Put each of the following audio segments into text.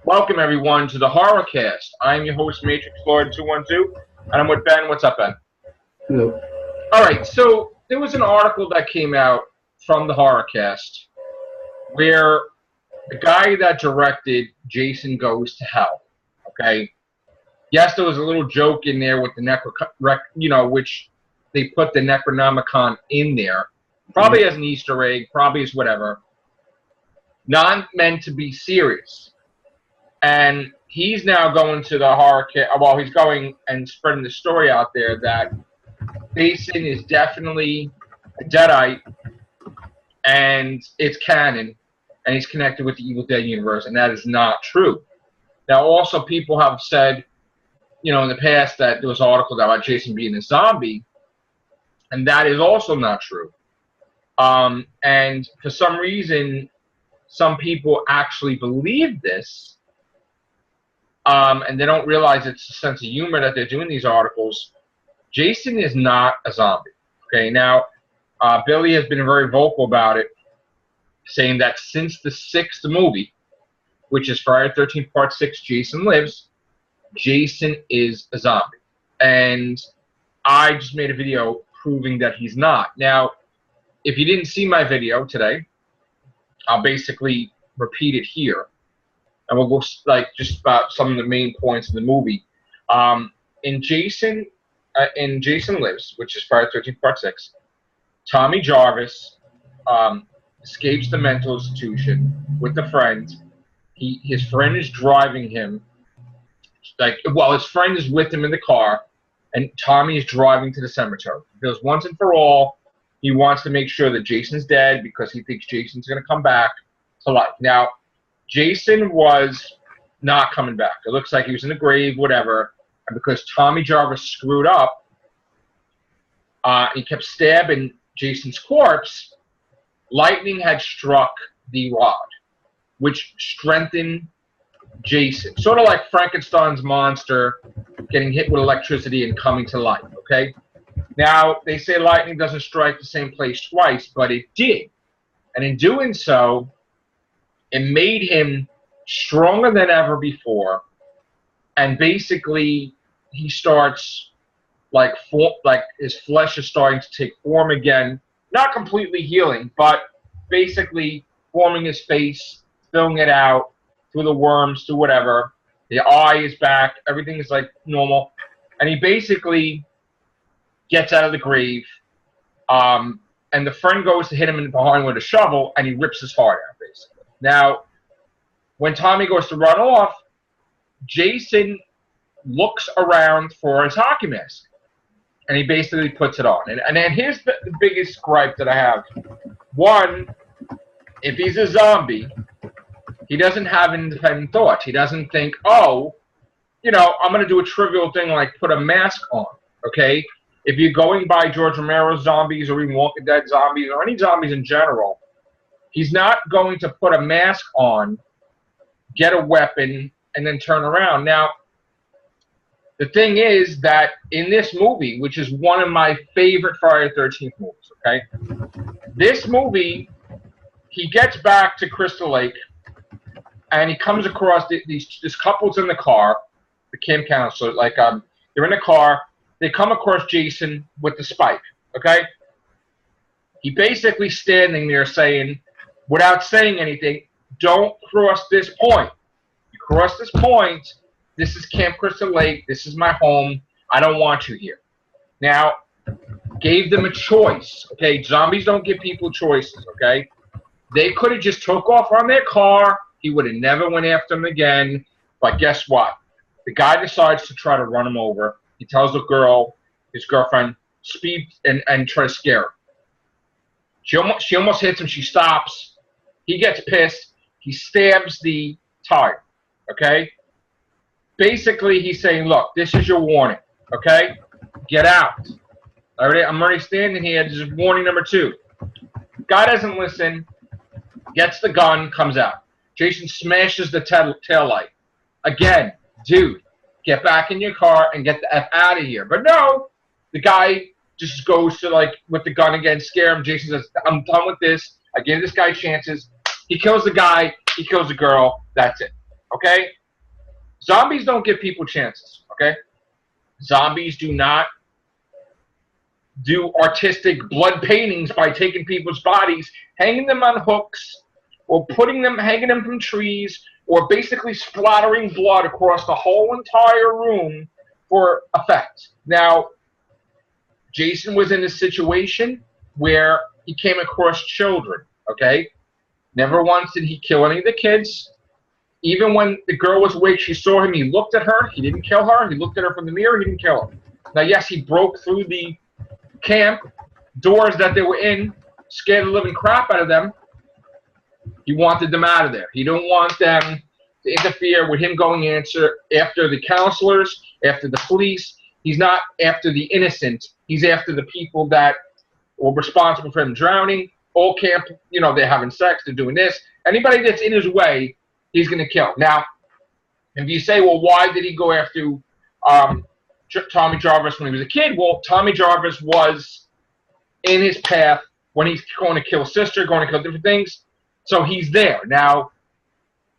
Welcome, everyone, to the Horrorcast. I'm your host, Matrixlord212, and I'm with Ben. What's up, Ben? Hello. All right, so there was an article that came out from the Horrorcast where the guy that directed Jason Goes to Hell, okay? Yes, there was a little joke in there with the which they put the Necronomicon in there, probably as an Easter egg, probably as whatever. Not meant to be serious. And he's now going to the Horrorcast. Well, he's going and spreading the story out there that Jason is definitely a Deadite, and it's canon, and he's connected with the Evil Dead universe, and that is not true. Now, also, people have said, in the past that there was an article about Jason being a zombie, and that is also not true. And for some reason, some people actually believe this. And they don't realize it's a sense of humor that they're doing these articles. Jason is not a zombie. Okay, now, Billy has been very vocal about it, saying that since the 6th movie, which is Friday the 13th Part 6, Jason Lives, Jason is a zombie. And I just made a video proving that he's not. Now, if you didn't see my video today, I'll basically repeat it here. And we'll go just about some of the main points of the movie. In Jason Lives, which is Friday the 13th Part 6, Tommy Jarvis escapes the mental institution with a friend. His friend is driving him. His friend is with him in the car, and Tommy is driving to the cemetery. Because once and for all, he wants to make sure that Jason's dead because he thinks Jason's going to come back to life. Now, Jason was not coming back. It looks like he was in the grave, whatever. And because Tommy Jarvis screwed up, he kept stabbing Jason's corpse, lightning had struck the rod, which strengthened Jason. Sort of like Frankenstein's monster getting hit with electricity and coming to life, okay? Now, they say lightning doesn't strike the same place twice, but it did. And in doing so, it made him stronger than ever before, and basically he starts his flesh is starting to take form again, not completely healing, but basically forming his face, filling it out through the worms, through whatever. The eye is back, everything is like normal, and he basically gets out of the grave, and the friend goes to hit him in behind with a shovel, and he rips his heart out, basically. Now, when Tommy goes to run off, Jason looks around for his hockey mask, and he basically puts it on. And then here's the biggest gripe that I have. One, if he's a zombie, he doesn't have independent thoughts. He doesn't think, I'm going to do a trivial thing like put a mask on, okay? If you're going by George Romero's zombies or even Walking Dead zombies or any zombies in general, he's not going to put a mask on, get a weapon, and then turn around. Now, the thing is that in this movie, which is one of my favorite Friday the 13th movies, okay? This movie, he gets back to Crystal Lake, and he comes across this couple's in the car, the camp counselor, they're in the car, they come across Jason with the spike, okay? He basically standing there saying, without saying anything, don't cross this point. You cross this point, this is Camp Crystal Lake, this is my home, I don't want you here. Now, gave them a choice, okay? Zombies don't give people choices, okay? They could have just took off on their car, he would have never went after them again, but guess what? The guy decides to try to run him over. He tells the girl, his girlfriend, speed and try to scare her. She almost hits him, she stops, he gets pissed, he stabs the tire, okay? Basically, he's saying, look, this is your warning, okay? Get out. I'm already standing here. This is warning number 2. Guy doesn't listen, gets the gun, comes out. Jason smashes the tail light. Again, dude, get back in your car and get the F out of here. But no, the guy just goes to, with the gun again, scare him. Jason says, I'm done with this. I gave this guy chances. He kills the guy. He kills the girl. That's it. Okay? Zombies don't give people chances. Okay? Zombies do not do artistic blood paintings by taking people's bodies, hanging them on hooks, or hanging them from trees, or basically splattering blood across the whole entire room for effect. Now, Jason was in a situation where he came across children, okay? Never once did he kill any of the kids. Even when the girl was awake, she saw him, he looked at her, he didn't kill her. He looked at her from the mirror, he didn't kill her. Now, yes, he broke through the camp doors that they were in, scared the living crap out of them. He wanted them out of there. He didn't want them to interfere with him going after the counselors, after the police. He's not after the innocent. He's after the people that were responsible for him drowning. All camp, you know, they're having sex, they're doing this. Anybody that's in his way, he's going to kill. Now, if you say, well, why did he go after Tommy Jarvis when he was a kid? Well, Tommy Jarvis was in his path when he's going to kill sister, going to kill different things. So he's there. Now,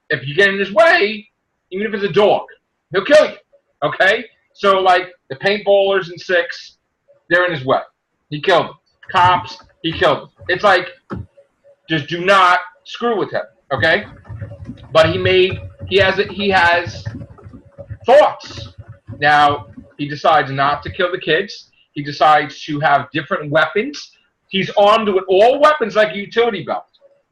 if you get in his way, even if it's a dog, he'll kill you. Okay? So, like, the paintballers in 6, they're in his way. He killed them. Cops, he killed them. It's like, just do not screw with him. Okay? But he has thoughts. Now, he decides not to kill the kids. He decides to have different weapons. He's armed with all weapons like a utility belt.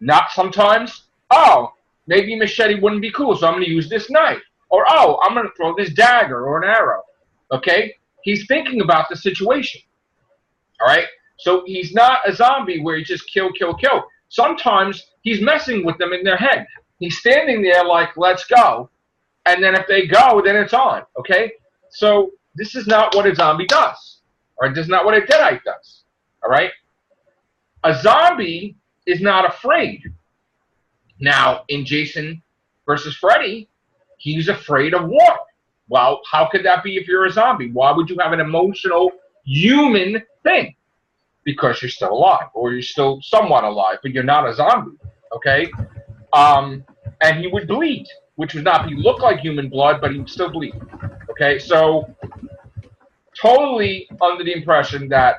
Not sometimes, oh, maybe machete wouldn't be cool, so I'm going to use this knife. Or, oh, I'm going to throw this dagger or an arrow. Okay? He's thinking about the situation. All right? So he's not a zombie where he just kill, kill, kill. Sometimes he's messing with them in their head. He's standing there like, let's go. And then if they go, then it's on. Okay? So this is not what a zombie does. Or this is not what a Deadite does. All right? A zombie is not afraid. Now, in Jason versus Freddy, he's afraid of water. Well, how could that be if you're a zombie? Why would you have an emotional human thing? Because you're still alive, or you're still somewhat alive, but you're not a zombie, okay? And he would bleed, which would not be look like human blood, but he would still bleed, okay? So, totally under the impression that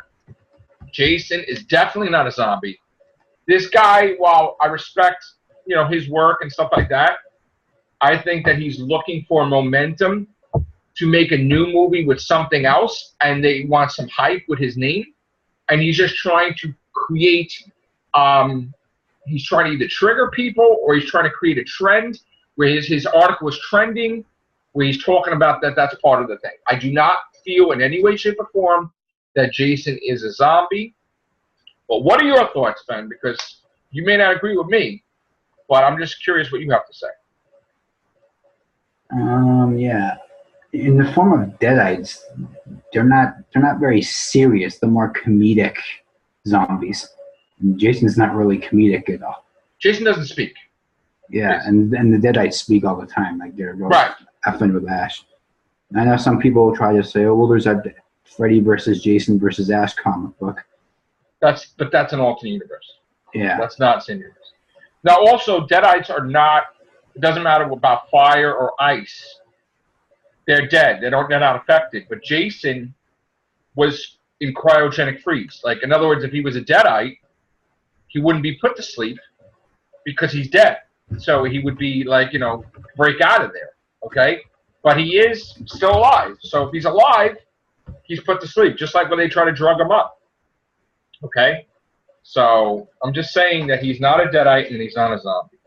Jason is definitely not a zombie. This guy, while I respect, you know, his work and stuff like that, I think that he's looking for momentum to make a new movie with something else, and they want some hype with his name. And he's just trying to create, he's trying to either trigger people or he's trying to create a trend where his article is trending, where he's talking about that's part of the thing. I do not feel in any way, shape, or form that Jason is a zombie. But what are your thoughts, Ben? Because you may not agree with me, but I'm just curious what you have to say. Yeah. In the form of Deadites, they're not very serious. They're more comedic zombies. And Jason's not really comedic at all. Jason doesn't speak. Yeah, and the Deadites speak all the time. Like they're right. effing with Ash. And I know some people try to say, oh, well, there's that Freddy versus Jason versus Ash comic book. But that's an alternate universe. Yeah. That's not the same universe. Now, also, Deadites are not, it doesn't matter about fire or ice. They're dead. They're not affected. But Jason was in cryogenic freeze. Like, in other words, if he was a Deadite, he wouldn't be put to sleep because he's dead. So he would be, like, you know, break out of there. Okay? But he is still alive. So if he's alive, he's put to sleep, just like when they try to drug him up. Okay? So I'm just saying that he's not a Deadite and he's not a zombie.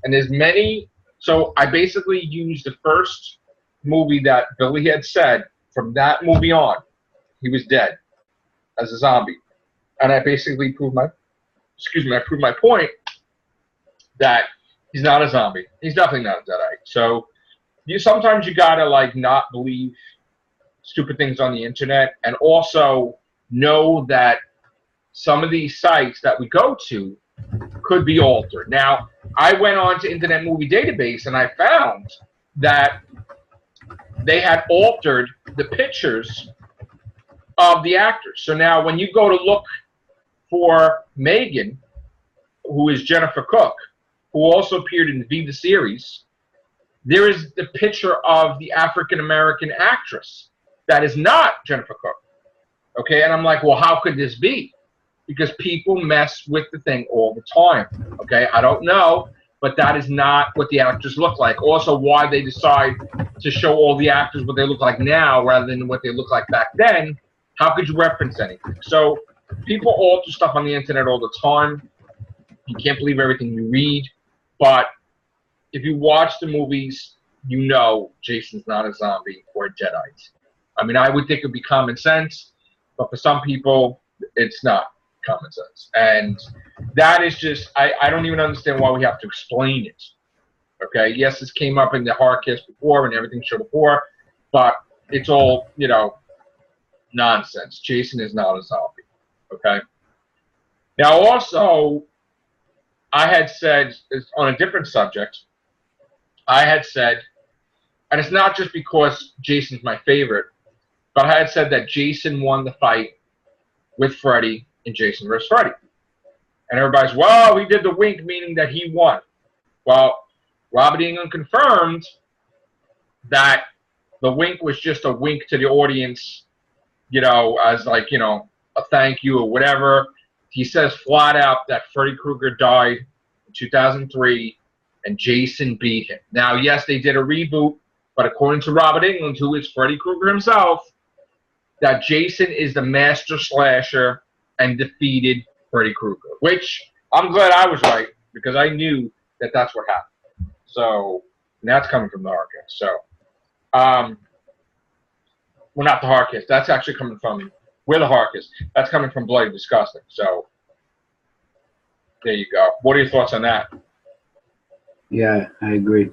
And there's many. So I basically used the first movie that Billy had said. From that movie on, he was dead as a zombie. And I basically proved my point that he's not a zombie. He's definitely not a Deadite. So sometimes you gotta like not believe stupid things on the internet, and also know that some of these sites that we go to could be altered. Now, I went on to Internet Movie Database and I found that they had altered the pictures of the actors. So now when you go to look for Megan, who is Jennifer Cook, who also appeared in the series, there is the picture of the African-American actress that is not Jennifer Cook. Okay, and I'm like, well, how could this be? Because people mess with the thing all the time. Okay, I don't know, but that is not what the actors look like. Also, why they decide to show all the actors what they look like now rather than what they look like back then, how could you reference anything? So people alter stuff on the internet all the time. You can't believe everything you read, but if you watch the movies, you know Jason's not a zombie or a Deadite. I mean, I would think it would be common sense, but for some people, it's not common sense. And that is just, I don't even understand why we have to explain it. Okay, yes, this came up in the Hardcast before and everything showed before, but it's all, you know, nonsense. Jason is not a zombie. Okay? Now, also, I had said, on a different subject, I had said, and it's not just because Jason's my favorite, but I had said that Jason won the fight with Freddy in Jason vs. Freddy. And everybody's, well, he did the wink, meaning that he won. Well, Robert Englund confirmed that the wink was just a wink to the audience, you know, as like, you know, a thank you or whatever. He says flat out that Freddy Krueger died in 2003 and Jason beat him. Now, yes, they did a reboot, but according to Robert Englund, who is Freddy Krueger himself, that Jason is the master slasher and defeated Freddy Krueger, which I'm glad I was right because I knew that that's what happened. So, and that's coming from the Hardcast. So, well, not the Hardcast. That's actually coming from, we're the Hardcast. That's coming from Bloody Disgusting. So, there you go. What are your thoughts on that? Yeah, I agree.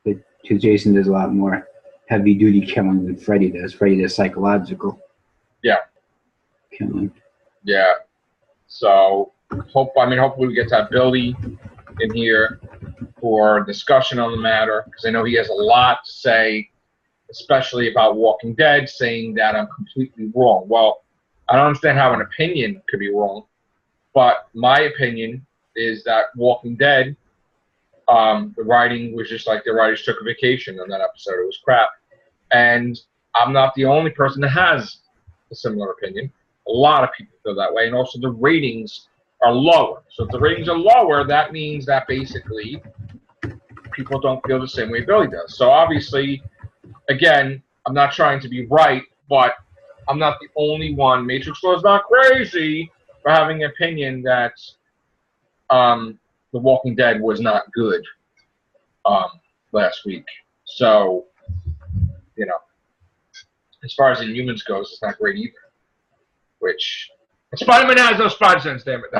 Because Jason does a lot more heavy-duty killing than Freddy does. Freddy does psychological. Yeah. Killing. Yeah. So, hopefully we get to have Billy in here for discussion on the matter, because I know he has a lot to say, especially about Walking Dead, saying that I'm completely wrong. Well, I don't understand how an opinion could be wrong, but my opinion is that Walking Dead, the writing was just like the writers took a vacation on that episode. It was crap. And I'm not the only person that has a similar opinion. A lot of people feel that way. And also the ratings are lower. So if the ratings are lower, that means that basically people don't feel the same way Billy does. So obviously, again, I'm not trying to be right, but I'm not the only one. Matrixlord is not crazy for having an opinion that The Walking Dead was not good last week. So, you know, as far as Inhumans goes, it's not great either. Which, Spider-Man has no spider sense, damn it.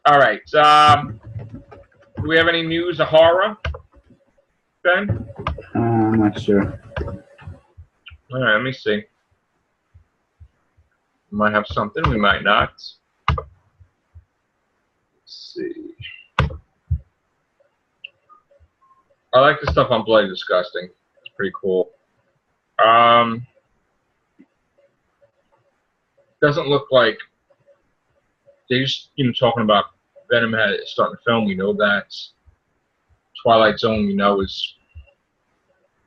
All right. Do we have any news of horror, Ben? I'm not sure. All right, let me see. We might have something, we might not. Let's see. I like the stuff on Bloody Disgusting. It's pretty cool. Doesn't look like they just, you know, talking about Venom starting to film. We know that Twilight Zone, we know, is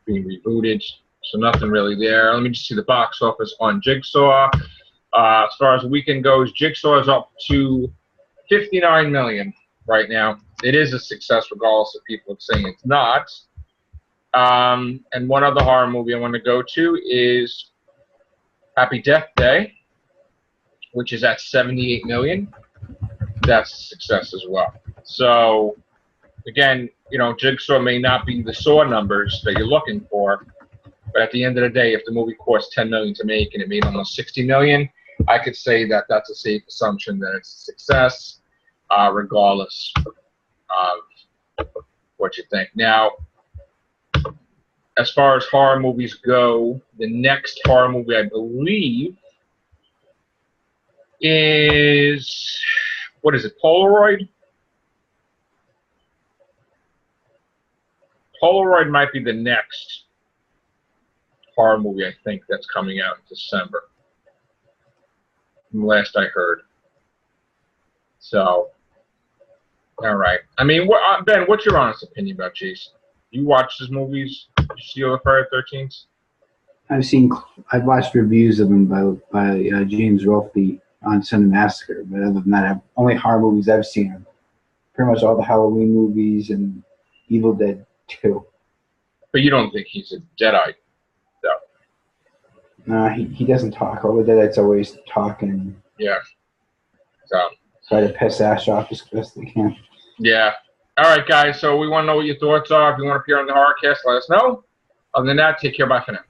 being rebooted. So nothing really there. Let me just see the box office on Jigsaw. As far as the weekend goes, Jigsaw is up to $59 million right now. It is a success, regardless of people saying it's not. And one other horror movie I want to go to is Happy Death Day, which is at $78 million. That's a success as well. So, again, you know, Jigsaw may not be the Saw numbers that you're looking for, but at the end of the day, if the movie cost $10 million to make and it made almost $60 million, I could say that that's a safe assumption that it's a success, regardless of what you think. Now, as far as horror movies go, the next horror movie, I believe, is, what is it, Polaroid? Polaroid might be the next horror movie, I think, that's coming out in December, from last I heard. So, All right. I mean, Ben, what's your honest opinion about Jason? You watched his movies? Did you see all the Friday the 13th? I've watched reviews of them by James Rolfe on Cinema Massacre, but other than that, only horror movies I've seen are pretty much all the Halloween movies and Evil Dead 2. But you don't think he's a Deadite, though? No, he doesn't talk. All the Deadites always talking. Yeah. So. Try to piss Ash off as best they can. Yeah. All right, guys. So we want to know what your thoughts are. If you want to appear on the Horrorcast, let us know. Other than that, take care. Bye for now.